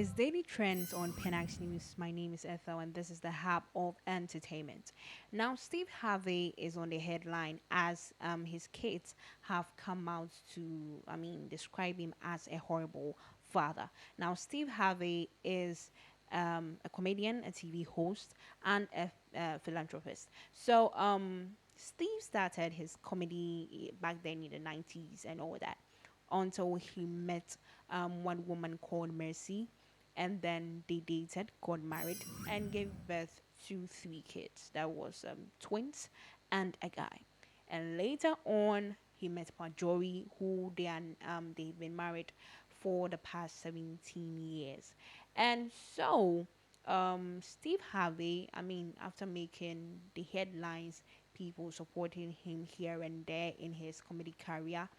is Daily Trends on Penax News. My name is Ethel, and this is the hub of entertainment. Now, Steve Harvey is on the headline as his kids have come out to, describe him as a horrible father. Now, Steve Harvey is a comedian, a TV host, and a philanthropist. Steve started his comedy back then in the 90s and all that until he met one woman called Mercy, and then they dated, got married, and gave birth to three kids. That was twins and a guy. And later on, he met Marjorie, who they've been married for the past 17 years. And so, Steve Harvey, after making the headlines, people supporting him here and there in his comedy career,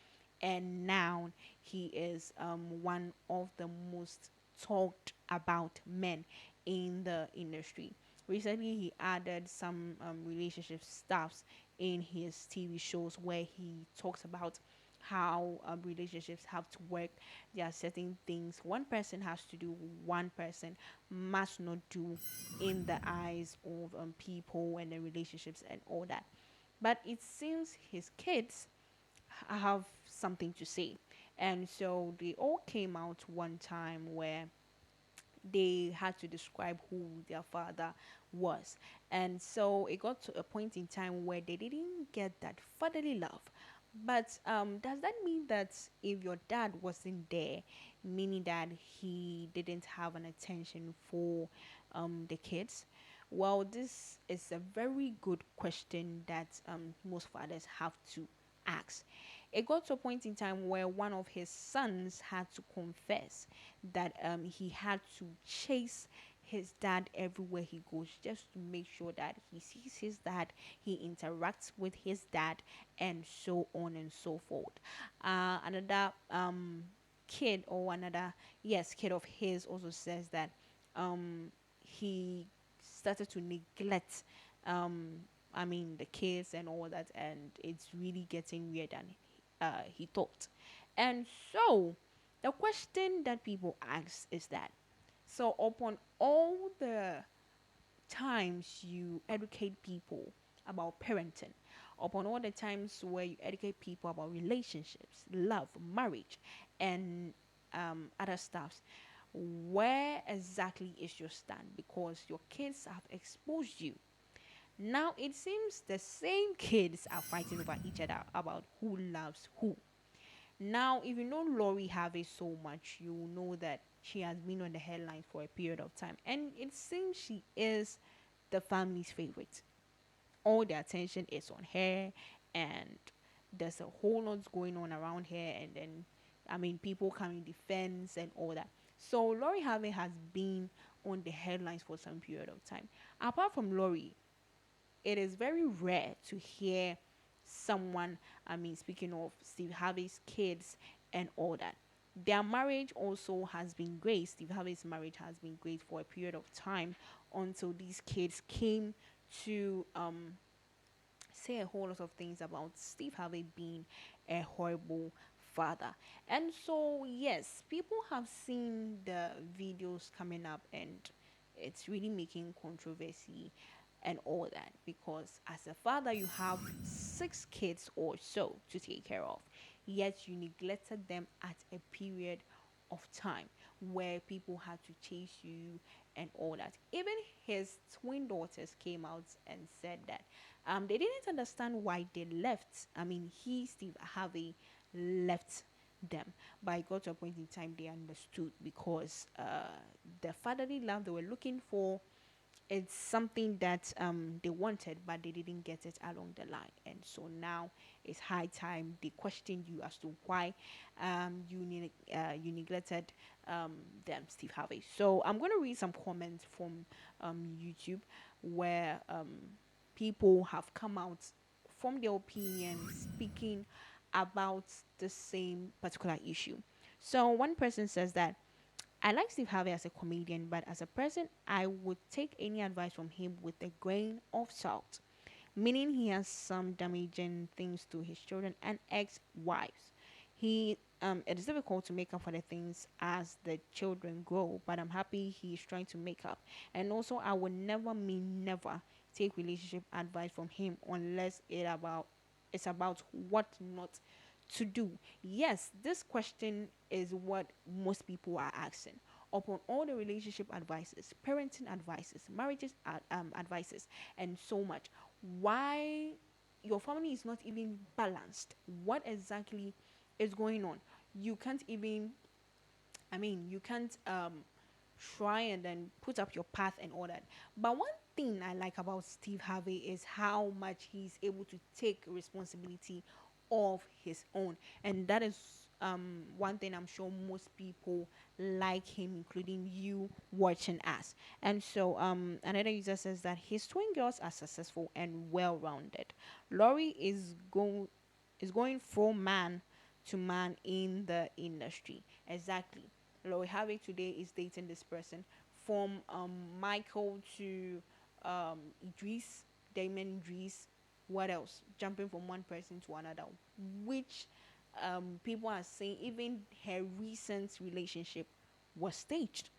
and now he is one of the most talked about men in the industry. Recently, he added some relationship stuffs in his TV shows where he talks about how relationships have to work. There are certain things one person has to do, one person must not do in the eyes of people and the relationships and all that. But it seems his kids have something to say. And so they all came out one time where they had to describe who their father was. And so it got to a point in time where they didn't get that fatherly love. But does that mean that if your dad wasn't there, meaning that he didn't have an attention for the kids? Well, this is a very good question that most fathers have to ask. It got to a point in time where one of his sons had to confess that he had to chase his dad everywhere he goes just to make sure that he sees his dad, he interacts with his dad, and so on and so forth. Another kid or another yes kid of his also says that he started to neglect the kids and all that, and it's really getting weird than he thought. And so the question that people ask is that, so upon all the times you educate people about parenting, upon all the times where you educate people about relationships, love, marriage, and other stuffs, where exactly is your stand? Because your kids have exposed you. Now it seems the same kids are fighting over each other about who loves who. Now, if you know Lori Harvey so much, you know that she has been on the headlines for a period of time, and it seems she is the family's favorite. All the attention is on her, and there's a whole lot going on around her, and then people come in defense and all that. So Lori Harvey has been on the headlines for some period of time. Apart from Lori, it is very rare to hear someone, speaking of Steve Harvey's kids and all that. Their marriage also has been great. Steve Harvey's marriage has been great for a period of time until these kids came to say a whole lot of things about Steve Harvey being a horrible father. And so, yes, people have seen the videos coming up, and it's really making controversy and all that, because as a father you have six kids or so to take care of, yet you neglected them at a period of time where people had to chase you and all that. Even his twin daughters came out and said that they didn't understand why they left. Steve Harvey left them, but it got to a point in time they understood, because the fatherly love they were looking for, it's something that they wanted, but they didn't get it along the line. And so now it's high time they question you as to why you neglected them, Steve Harvey. So I'm going to read some comments from YouTube where people have come out from their opinion speaking about the same particular issue. So one person says that I like Steve Harvey as a comedian, but as a person, I would take any advice from him with a grain of salt, meaning he has some damaging things to his children and ex wives. He it is difficult to make up for the things as the children grow, but I'm happy he's trying to make up. And also, I would never mean never take relationship advice from him unless it's about what not to do. Yes, this question is what most people are asking. Upon all the relationship advices, parenting advices, marriages advices, and so much, why your family is not even balanced? What exactly is going on? You can't even, you can't try and then put up your path and all that. But one thing I like about Steve Harvey is how much he's able to take responsibility of his own, and that is one thing I'm sure most people like him, including you watching us. And so another user says that his twin girls are successful and well rounded. Laurie is going from man to man in the industry. Exactly. Lori Harvey today is dating this person, from Michael to Idris, Damon Idris. What else? Jumping from one person to another, which people are saying even her recent relationship was staged.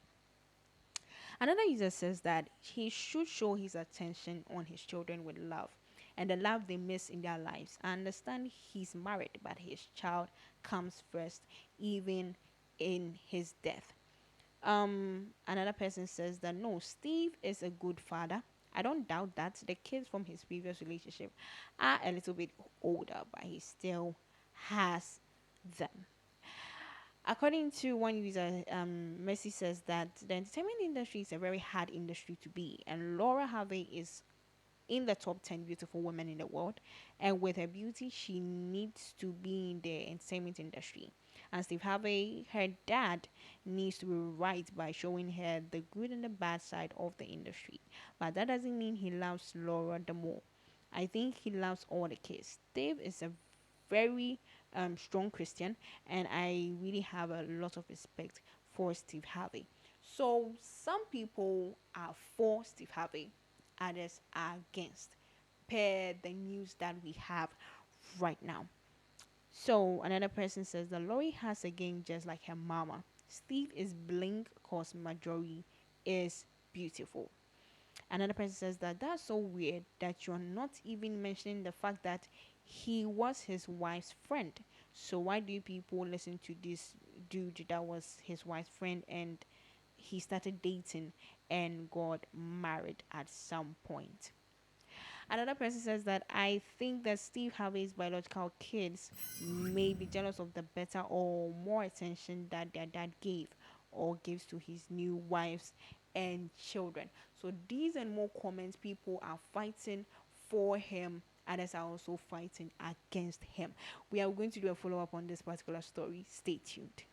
Another user says that he should show his attention on his children with love and the love they miss in their lives. I understand he's married, but his child comes first, even in his death. Another person says that no, Steve is a good father. I don't doubt that. The kids from his previous relationship are a little bit older, but he still has them. According to one user, Mercy says that the entertainment industry is a very hard industry to be, and Laura Harvey is in the top 10 beautiful women in the world, and with her beauty she needs to be in the entertainment industry. And Steve Harvey, her dad, needs to be right by showing her the good and the bad side of the industry, but that doesn't mean he loves Laura the more. I think he loves all the kids. Steve is a very strong Christian, and I really have a lot of respect for Steve Harvey. So some people are for Steve Harvey, others are against, per the news that we have right now. So another person says that Lori has a game just like her mama. Steve is blink cause Marjorie is beautiful. Another person says that that's so weird that you're not even mentioning the fact that he was his wife's friend. So why do people listen to this dude that was his wife's friend and he started dating and got married at some point? Another person says that I think that Steve Harvey's biological kids may be jealous of the better or more attention that their dad gave or gives to his new wives and children. So these and more comments, people are fighting for him. Others are also fighting against him. We are going to do a follow up on this particular story. Stay tuned.